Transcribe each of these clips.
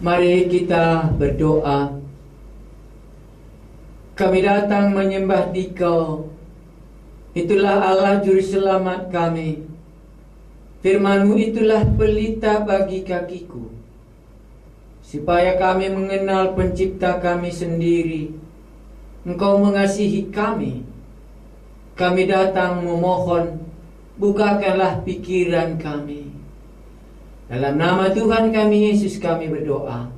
Mari kita berdoa. Kami datang menyembah Dikau. Itulah Allah Juru Selamat kami. Firman-Mu itulah pelita bagi kakiku, supaya kami mengenal Pencipta kami sendiri. Engkau mengasihi kami. Kami datang memohon, bukakanlah pikiran kami. Dalam nama Tuhan kami Yesus kami berdoa.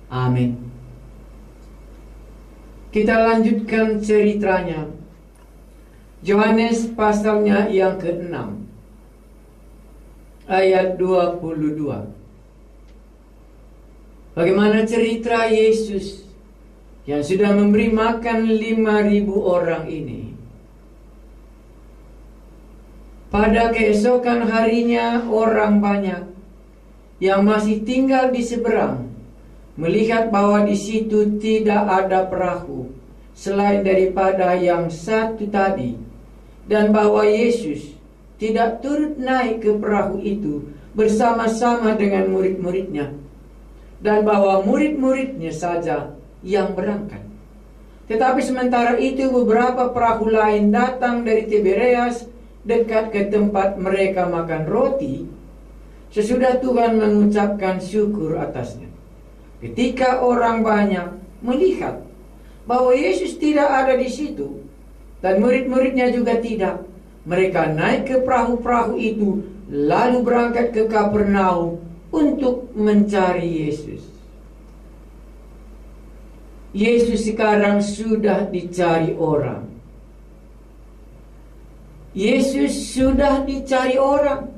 Amin. Kita lanjutkan ceritanya. Yohanes pasalnya yang ke-6 ayat 22. Bagaimana cerita Yesus yang sudah memberi makan 5.000 orang ini. Pada keesokan harinya orang banyak yang masih tinggal di seberang melihat bahwa di situ tidak ada perahu selain daripada yang satu tadi, dan bahwa Yesus tidak turut naik ke perahu itu bersama-sama dengan murid-muridnya, dan bahwa murid-muridnya saja yang berangkat. Tetapi sementara itu beberapa perahu lain datang dari Tiberias dekat ke tempat mereka makan roti sesudah Tuhan mengucapkan syukur atasnya. Ketika orang banyak melihat bahwa Yesus tidak ada di situ dan murid-muridnya juga tidak, mereka naik ke perahu-perahu itu lalu berangkat ke Kapernaum untuk mencari Yesus. Yesus sekarang sudah dicari orang. Yesus sudah dicari orang.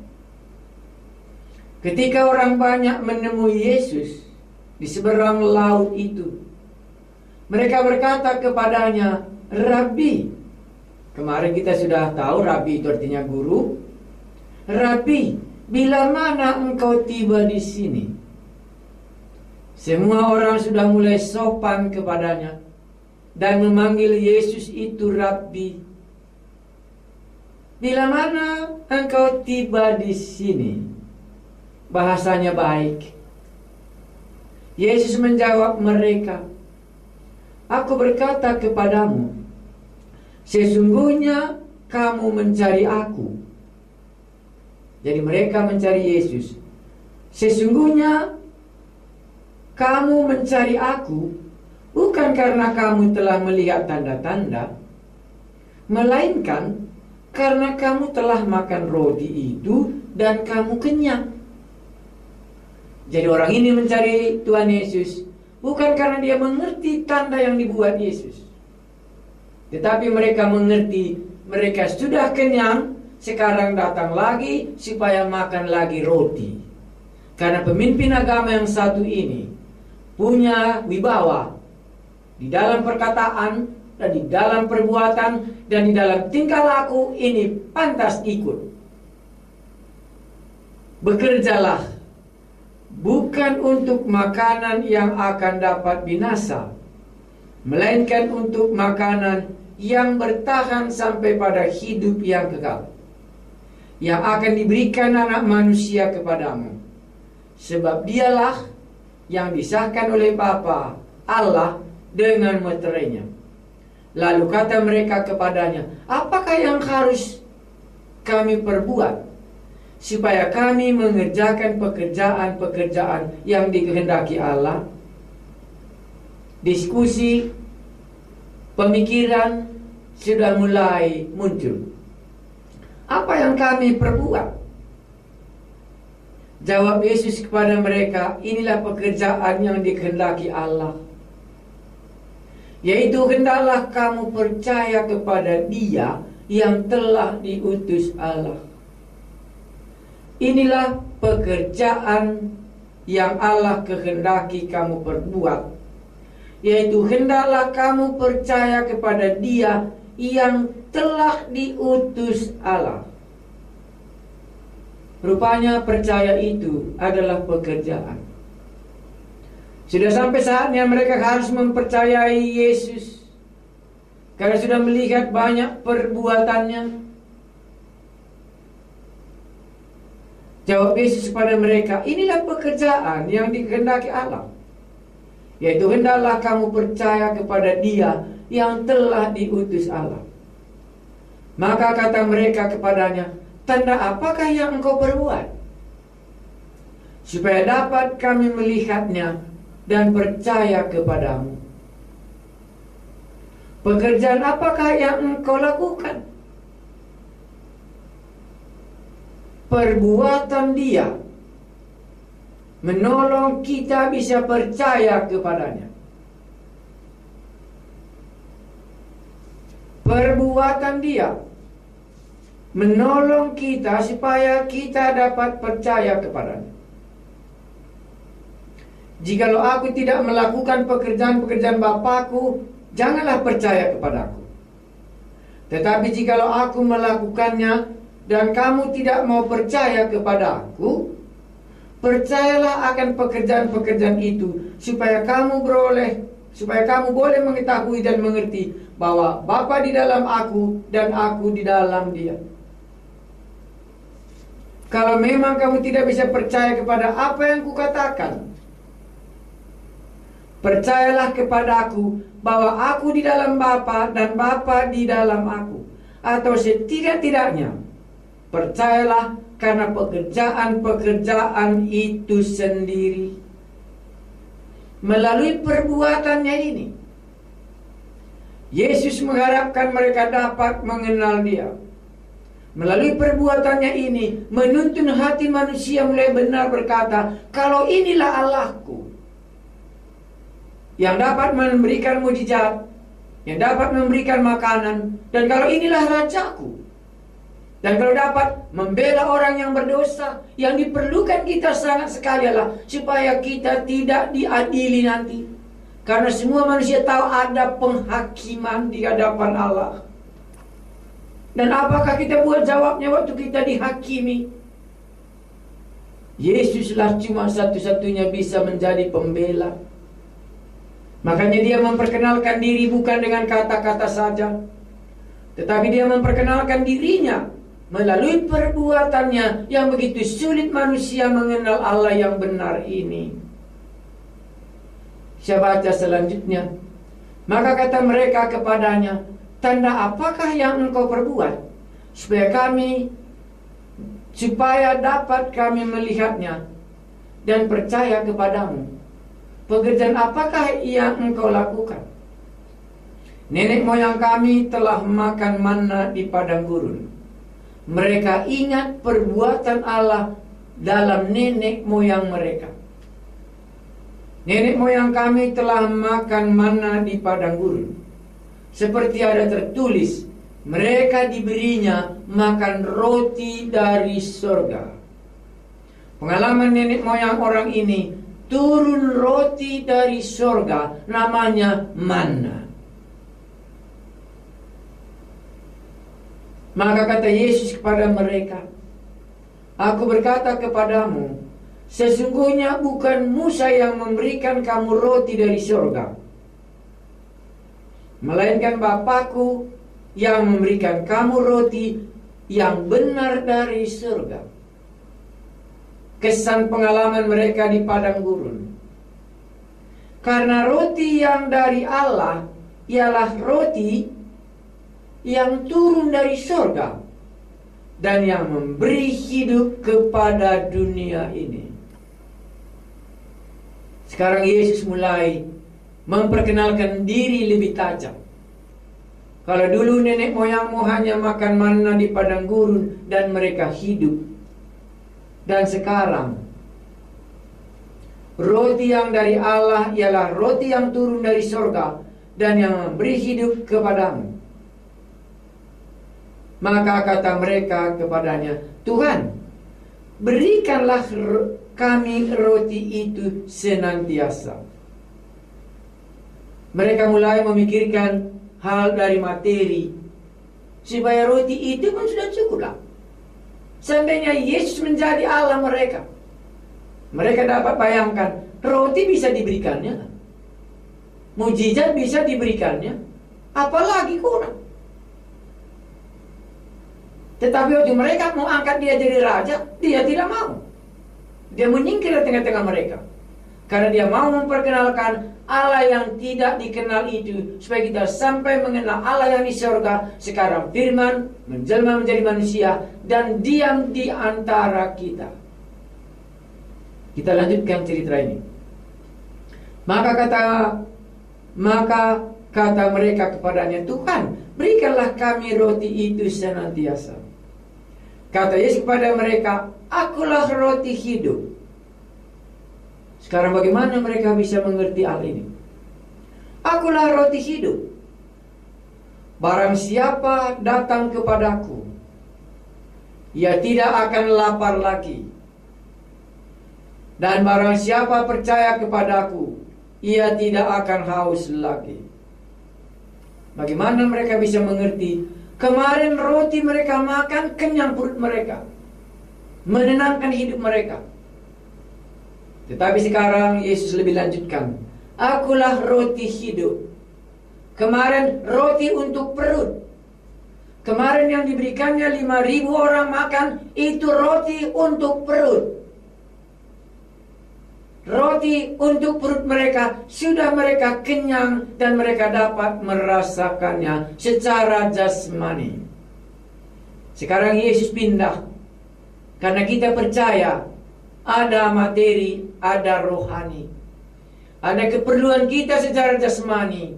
Ketika orang banyak menemui Yesus di seberang laut itu, mereka berkata kepadanya, "Rabi." Kemarin kita sudah tahu Rabi itu artinya guru. "Rabi, bila mana engkau tiba di sini?" Semua orang sudah mulai sopan kepadanya dan memanggil Yesus itu Rabi. "Bila mana engkau tiba di sini?" Bahasanya baik. Yesus menjawab mereka, "Aku berkata kepadamu, sesungguhnya kamu mencari aku." Jadi mereka mencari Yesus. "Sesungguhnya kamu mencari aku bukan karena kamu telah melihat tanda-tanda, melainkan karena kamu telah makan roti itu dan kamu kenyang. Jadi orang ini mencari Tuhan Yesus bukan karena dia mengerti tanda yang dibuat Yesus, tetapi mereka mengerti mereka sudah kenyang, sekarang datang lagi supaya makan lagi roti. Karena pemimpin agama yang satu ini punya wibawa di dalam perkataan dan di dalam perbuatan dan di dalam tingkah laku, ini pantas ikut. Bekerjalah bukan untuk makanan yang akan dapat binasa, melainkan untuk makanan yang bertahan sampai pada hidup yang kekal, yang akan diberikan Anak Manusia kepadamu. Sebab dialah yang disahkan oleh Bapa Allah dengan meterainya. Lalu kata mereka kepadanya, apakah yang harus kami perbuat supaya kami mengerjakan pekerjaan-pekerjaan yang dikehendaki Allah? Diskusi, pemikiran sudah mulai muncul. Apa yang kami perbuat? Jawab Yesus kepada mereka, inilah pekerjaan yang dikehendaki Allah, yaitu hendaklah kamu percaya kepada Dia yang telah diutus Allah. Inilah pekerjaan yang Allah kehendaki kamu perbuat, yaitu hendaklah kamu percaya kepada Dia yang telah diutus Allah. Rupanya percaya itu adalah pekerjaan. Sudah sampai saatnya mereka harus mempercayai Yesus, karena sudah melihat banyak perbuatannya. Jawab Yesus kepada mereka, inilah pekerjaan yang dikehendaki Allah, yaitu hendaklah kamu percaya kepada Dia yang telah diutus Allah. Maka kata mereka kepadanya, tanda apakah yang engkau perbuat, supaya dapat kami melihatnya dan percaya kepadamu? Pekerjaan apakah yang engkau lakukan? Perbuatan Dia menolong kita bisa percaya kepadanya. Perbuatan Dia menolong kita supaya kita dapat percaya kepadanya. Jikalau aku tidak melakukan pekerjaan-pekerjaan Bapakku, janganlah percaya kepadaku. Tetapi jikalau aku melakukannya dan kamu tidak mau percaya kepadaku, percayalah akan pekerjaan-pekerjaan itu, supaya kamu boleh mengetahui dan mengerti bahwa Bapa di dalam aku dan aku di dalam Dia. Kalau memang kamu tidak bisa percaya kepada apa yang kukatakan, percayalah kepadaku bahwa aku di dalam Bapa dan Bapa di dalam aku. Atau setidak-tidaknya percayalah karena pekerjaan-pekerjaan itu sendiri. Melalui perbuatannya ini, Yesus mengharapkan mereka dapat mengenal Dia. Melalui perbuatannya ini, menuntun hati manusia mulai benar berkata, kalau inilah Allahku, yang dapat memberikan mujizat, yang dapat memberikan makanan, dan kalau inilah Rajaku, dan kalau dapat membela orang yang berdosa, yang diperlukan kita sangat sekali adalah supaya kita tidak diadili nanti. Karena semua manusia tahu ada penghakiman di hadapan Allah. Dan apakah kita buat jawabnya waktu kita dihakimi? Yesuslah cuma satu-satunya bisa menjadi pembela. Makanya Dia memperkenalkan diri bukan dengan kata-kata saja, tetapi Dia memperkenalkan dirinya melalui perbuatannya yang begitu sulit manusia mengenal Allah yang benar ini. Saya baca selanjutnya. Maka kata mereka kepadanya, tanda apakah yang engkau perbuat, supaya dapat kami melihatnya dan percaya kepadamu? Pekerjaan apakah yang engkau lakukan? Nenek moyang kami telah makan manna di padang gurun, mereka ingat perbuatan Allah dalam nenek moyang mereka. Nenek moyang kami telah makan manna di padang gurun. Seperti ada tertulis, mereka diberinya makan roti dari surga. Pengalaman nenek moyang orang ini, turun roti dari surga, namanya manna. Maka kata Yesus kepada mereka, aku berkata kepadamu, sesungguhnya bukan Musa yang memberikan kamu roti dari surga, melainkan Bapakku yang memberikan kamu roti yang benar dari surga. Kesan pengalaman mereka di padang gurun. Karena roti yang dari Allah ialah roti yang turun dari surga dan yang memberi hidup kepada dunia ini. Sekarang Yesus mulai memperkenalkan diri lebih tajam. Kalau dulu nenek moyangmu hanya makan manna di padang gurun dan mereka hidup, dan sekarang roti yang dari Allah ialah roti yang turun dari surga dan yang memberi hidup kepadamu. Maka kata mereka kepadanya, Tuhan, berikanlah kami roti itu senantiasa. Mereka mulai memikirkan hal dari materi, supaya roti itu pun sudah cukuplah. Seandainya Yesus menjadi Allah mereka, mereka dapat bayangkan roti bisa diberikannya, mujizat bisa diberikannya, apalagi kurang. Tetapi waktu mereka mau angkat dia jadi raja, dia tidak mau. Dia menyingkir di tengah-tengah mereka, karena dia mau memperkenalkan Allah yang tidak dikenal itu, supaya kita sampai mengenal Allah yang di surga sekarang firman menjelma menjadi manusia dan diam di antara kita. Kita lanjutkan cerita ini. Maka kata mereka kepadanya, Tuhan, berikanlah kami roti itu senantiasa. Kata Yesus kepada mereka, akulah roti hidup. Sekarang bagaimana mereka bisa mengerti hal ini? Akulah roti hidup. Barang siapa datang kepadaku, ia tidak akan lapar lagi. Dan barang siapa percaya kepadaku, ia tidak akan haus lagi. Bagaimana mereka bisa mengerti? Kemarin roti mereka makan kenyang perut mereka, menenangkan hidup mereka. Tetapi sekarang Yesus lebih lanjutkan, akulah roti hidup. Kemarin roti untuk perut. Kemarin yang diberikannya 5.000 orang makan, itu roti untuk perut. Roti untuk perut mereka, sudah mereka kenyang dan mereka dapat merasakannya secara jasmani. Sekarang Yesus pindah, karena kita percaya ada materi, ada rohani. Ada keperluan kita secara jasmani,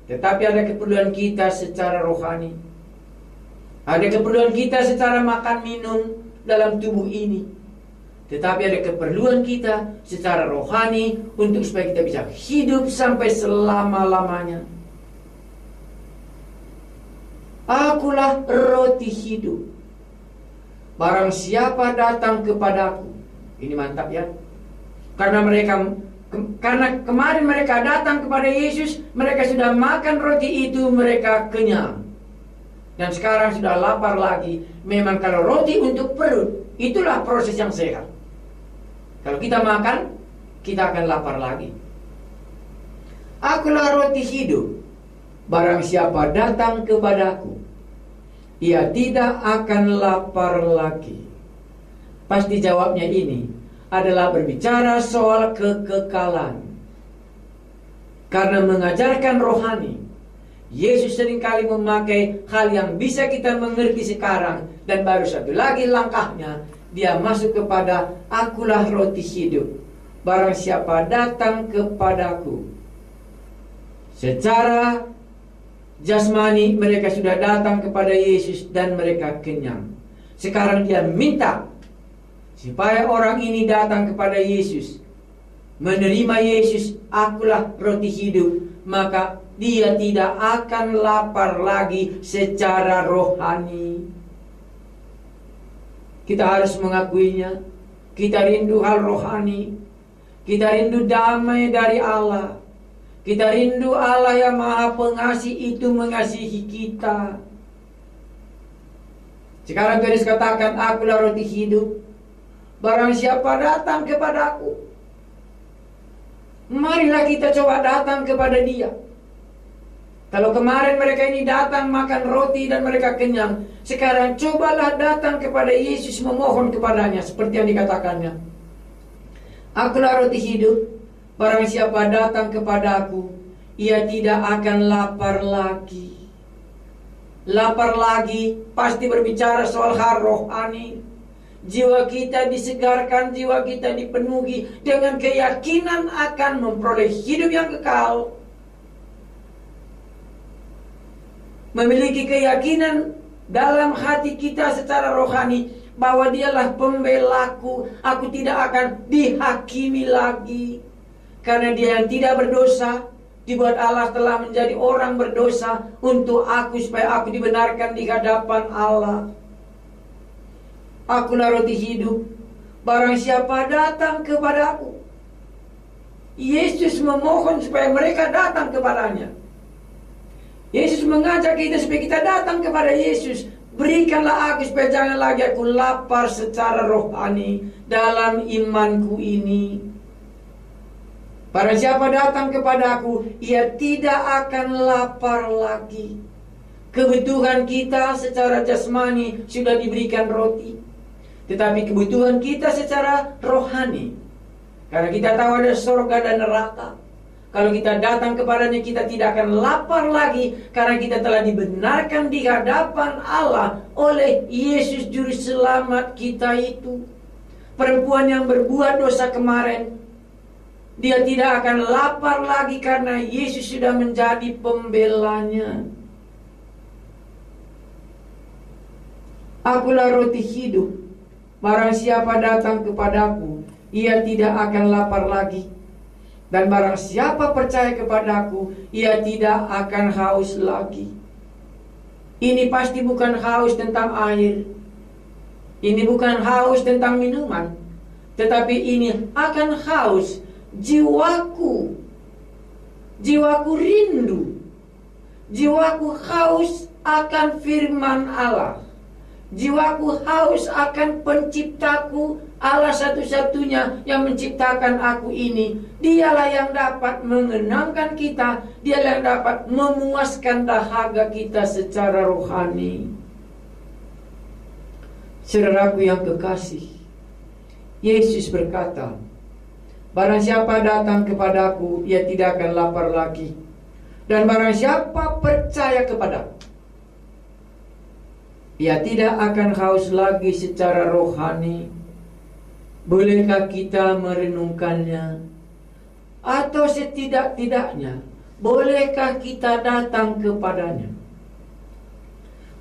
tetapi ada keperluan kita secara rohani. Ada keperluan kita secara makan minum dalam tubuh ini, tetapi ada keperluan kita secara rohani untuk supaya kita bisa hidup sampai selama-lamanya. Akulah roti hidup. Barang siapa datang kepadaku. Ini mantap ya. Karena kemarin mereka datang kepada Yesus, mereka sudah makan roti itu, mereka kenyang. Dan sekarang sudah lapar lagi. Memang kalau roti untuk perut, itulah proses yang sehat. Kalau kita makan, kita akan lapar lagi. Akulah roti hidup. Barang siapa datang kepadaku, ia tidak akan lapar lagi. Pasti jawabnya ini adalah berbicara soal kekekalan. Karena mengajarkan rohani, Yesus seringkali memakai hal yang bisa kita mengerti sekarang. Dan baru satu lagi langkahnya, dia masuk kepada akulah roti hidup. Barang siapa datang kepadaku, secara jasmani, mereka sudah datang kepada Yesus dan mereka kenyang. Sekarang dia minta supaya orang ini datang kepada Yesus, menerima Yesus, akulah roti hidup. Maka dia tidak akan lapar lagi secara rohani. Kita harus mengakuinya. Kita rindu hal rohani. Kita rindu damai dari Allah. Kita rindu Allah yang Maha Pengasih itu mengasihi kita. Sekarang Tuhan Yesus katakan, akulah roti hidup. Barang siapa datang kepadaku, marilah kita coba datang kepada dia. Kalau kemarin mereka ini datang makan roti dan mereka kenyang, sekarang cobalah datang kepada Yesus, memohon kepadanya seperti yang dikatakannya. Akulah roti hidup. Barang siapa datang kepadaku, ia tidak akan lapar lagi. Lapar lagi pasti berbicara soal hal rohani. Jiwa kita disegarkan, jiwa kita dipenuhi dengan keyakinan akan memperoleh hidup yang kekal. Memiliki keyakinan dalam hati kita secara rohani bahwa dialah pembelaku. Aku tidak akan dihakimi lagi. Karena dia yang tidak berdosa dibuat Allah telah menjadi orang berdosa untuk aku, supaya aku dibenarkan di hadapan Allah. Akulah roti hidup. Barang siapa datang kepadaku. Yesus memohon supaya mereka datang kepadanya. Yesus mengajak kita supaya kita datang kepada Yesus. Berikanlah aku supaya jangan lagi aku lapar secara rohani dalam imanku ini. Barang siapa datang kepadaku, ia tidak akan lapar lagi. Kebutuhan kita secara jasmani sudah diberikan roti. Tetapi kebutuhan kita secara rohani, karena kita tahu ada surga dan neraka, kalau kita datang kepadanya kita tidak akan lapar lagi, karena kita telah dibenarkan di hadapan Allah oleh Yesus Juru Selamat kita itu. Perempuan yang berbuat dosa kemarin, dia tidak akan lapar lagi karena Yesus sudah menjadi pembelanya. Akulah roti hidup. Barang siapa datang kepadaku, ia tidak akan lapar lagi. Dan barang siapa percaya kepadaku, ia tidak akan haus lagi. Ini pasti bukan haus tentang air. Ini bukan haus tentang minuman. Tetapi ini akan haus jiwaku. Jiwaku rindu. Jiwaku haus akan firman Allah. Jiwaku haus akan penciptaku, Allah satu-satunya yang menciptakan aku ini. Dialah yang dapat mengenangkan kita. Dialah yang dapat memuaskan dahaga kita secara rohani. Saudaraku yang kekasih, Yesus berkata, barang siapa datang kepadaku, ia tidak akan lapar lagi. Dan barang siapa percaya kepadaku, ia tidak akan haus lagi secara rohani. Bolehkah kita merenungkannya? Atau setidak-tidaknya, bolehkah kita datang kepadanya?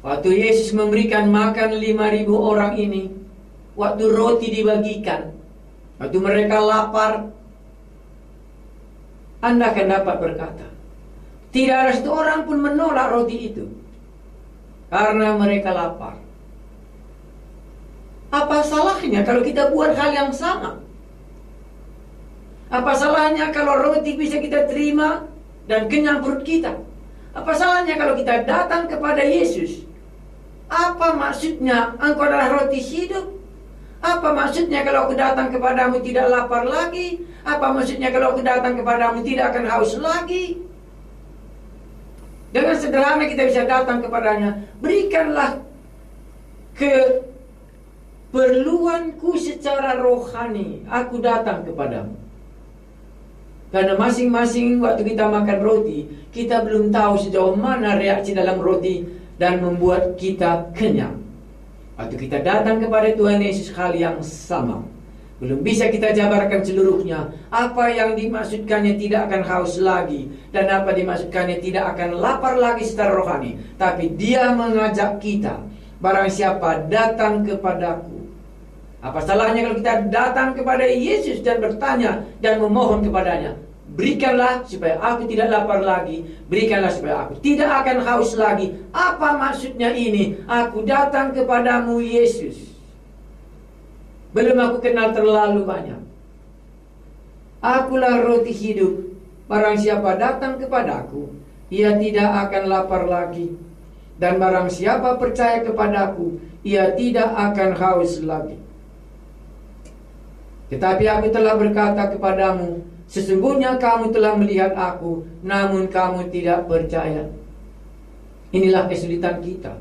Waktu Yesus memberikan makan 5.000 orang ini, waktu roti dibagikan, waktu mereka lapar, Anda akan dapat berkata, tidak ada satu orang pun menolak roti itu. Karena mereka lapar. Apa salahnya kalau kita buat hal yang sama? Apa salahnya kalau roti bisa kita terima dan kenyang perut kita? Apa salahnya kalau kita datang kepada Yesus? Apa maksudnya engkau adalah roti hidup? Apa maksudnya kalau aku datang kepadamu tidak lapar lagi? Apa maksudnya kalau aku datang kepadamu tidak akan haus lagi? Dengan sederhana kita bisa datang kepadanya. Berikanlah keperluanku secara rohani. Aku datang kepadamu. Karena masing-masing waktu kita makan roti, kita belum tahu sejauh mana reaksi dalam roti dan membuat kita kenyang. Waktu kita datang kepada Tuhan Yesus, hal yang sama. Belum bisa kita jabarkan seluruhnya. Apa yang dimaksudkannya tidak akan haus lagi, dan apa dimaksudkannya tidak akan lapar lagi secara rohani. Tapi dia mengajak kita, barang siapa datang kepadaku. Apa salahnya kalau kita datang kepada Yesus dan bertanya dan memohon kepadanya, berikanlah supaya aku tidak lapar lagi, berikanlah supaya aku tidak akan haus lagi. Apa maksudnya ini? Aku datang kepadamu Yesus. Belum aku kenal terlalu banyak. Akulah roti hidup. Barang siapa datang kepadaku, ia tidak akan lapar lagi. Dan barang siapa percaya kepadaku, ia tidak akan haus lagi. Tetapi aku telah berkata kepadamu, sesungguhnya kamu telah melihat aku, namun kamu tidak percaya. Inilah kesulitan kita.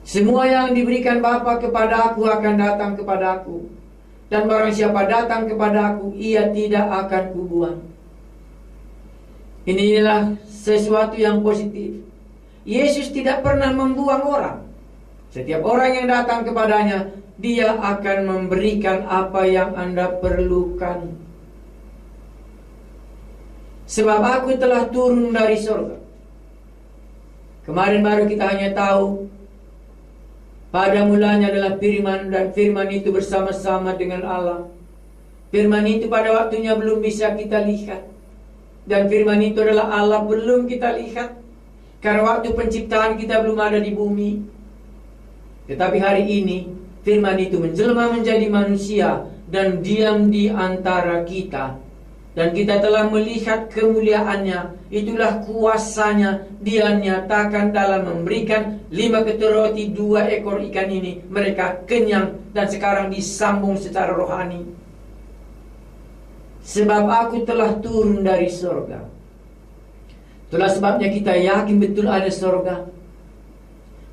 Semua yang diberikan Bapa kepada aku akan datang kepada aku. Dan barang siapa datang kepada aku, ia tidak akan kubuang. Inilah sesuatu yang positif. Yesus tidak pernah membuang orang. Setiap orang yang datang kepadanya, dia akan memberikan apa yang Anda perlukan. Sebab aku telah turun dari surga. Kemarin baru kita hanya tahu pada mulanya adalah firman, dan firman itu bersama-sama dengan Allah. Firman itu pada waktunya belum bisa kita lihat, dan firman itu adalah Allah belum kita lihat, karena waktu penciptaan kita belum ada di bumi. Tetapi hari ini firman itu menjelma menjadi manusia dan diam di antara kita, dan kita telah melihat kemuliaannya. Itulah kuasanya dia nyatakan dalam memberikan 5 ketut roti 2 ekor ikan ini. Mereka kenyang dan sekarang disambung secara rohani. Sebab aku telah turun dari surga. Itulah sebabnya kita yakin betul ada surga.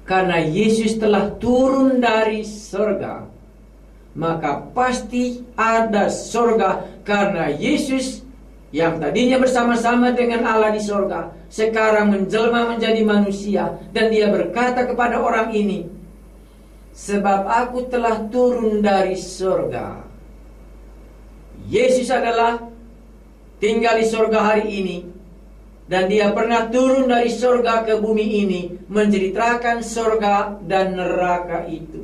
Karena Yesus telah turun dari surga, maka pasti ada surga. Karena Yesus yang tadinya bersama-sama dengan Allah di surga, sekarang menjelma menjadi manusia. Dan dia berkata kepada orang ini, sebab aku telah turun dari surga. Yesus adalah tinggal di surga hari ini, dan dia pernah turun dari surga ke bumi ini, menceritakan surga dan neraka itu.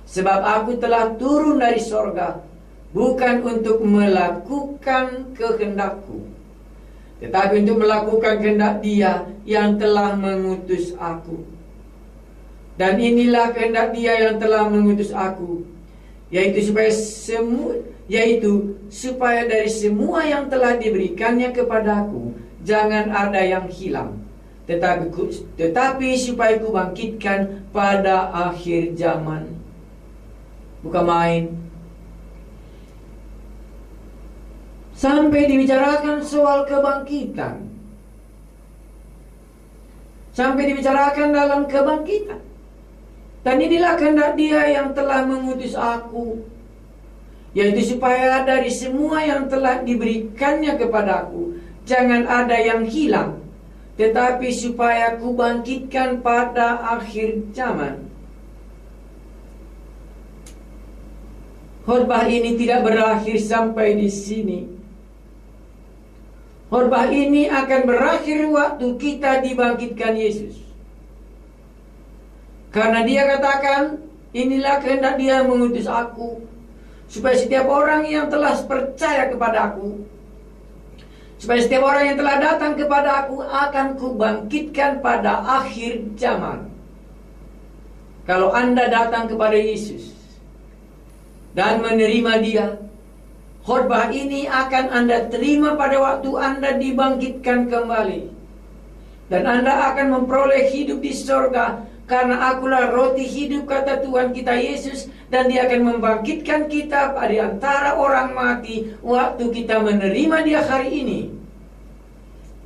Sebab aku telah turun dari surga, bukan untuk melakukan kehendakku, tetapi untuk melakukan kehendak Dia yang telah mengutus aku. Dan inilah kehendak Dia yang telah mengutus aku, yaitu supaya dari semua yang telah diberikannya kepadaku, jangan ada yang hilang, tetapi supaya ku bangkitkan pada akhir zaman. Bukan main. Sampai dibicarakan soal kebangkitan. Sampai dibicarakan dalam kebangkitan. Dan inilah kehendak Dia yang telah mengutus aku, yaitu supaya dari semua yang telah diberikannya kepadaku, jangan ada yang hilang, tetapi supaya ku bangkitkan pada akhir zaman. Khotbah ini tidak berakhir sampai di sini. Khotbah ini akan berakhir waktu kita dibangkitkan Yesus. Karena Dia katakan, inilah kehendak Dia mengutus aku, supaya setiap orang yang telah percaya kepada aku, supaya setiap orang yang telah datang kepada aku akan kubangkitkan pada akhir zaman. Kalau Anda datang kepada Yesus dan menerima Dia, khotbah ini akan Anda terima pada waktu Anda dibangkitkan kembali. Dan Anda akan memperoleh hidup di surga. Karena akulah roti hidup, kata Tuhan kita Yesus. Dan Dia akan membangkitkan kita dari antara orang mati waktu kita menerima Dia hari ini.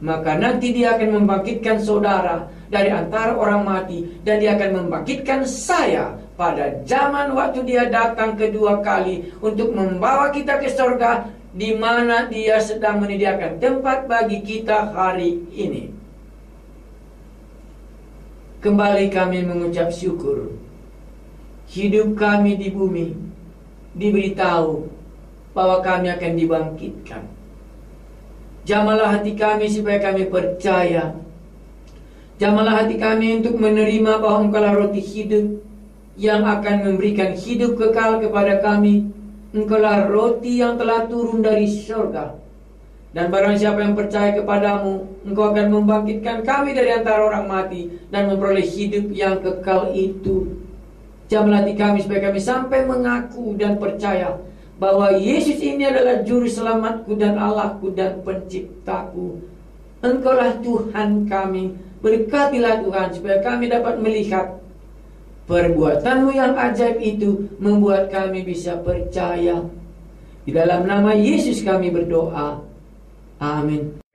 Maka nanti Dia akan membangkitkan saudara dari antara orang mati. Dan Dia akan membangkitkan saya pada zaman waktu Dia datang kedua kali untuk membawa kita ke surga, di mana Dia sedang menyediakan tempat bagi kita hari ini. Kembali kami mengucap syukur hidup kami di bumi diberitahu bahwa kami akan dibangkitkan. Jamahlah hati kami supaya kami percaya. Jamahlah hati kami untuk menerima bahwa Engkaulah roti hidup yang akan memberikan hidup kekal kepada kami. Engkaulah roti yang telah turun dari surga. Dan barang siapa yang percaya kepadamu, Engkau akan membangkitkan kami dari antara orang mati dan memperoleh hidup yang kekal itu. Jamahlah hati kami supaya kami sampai mengaku dan percaya bahwa Yesus ini adalah juru selamatku dan Allahku dan penciptaku. Engkaulah Tuhan kami. Berkatilah Tuhan supaya kami dapat melihat perbuatan-Mu yang ajaib itu membuat kami bisa percaya. Di dalam nama Yesus kami berdoa. Amin.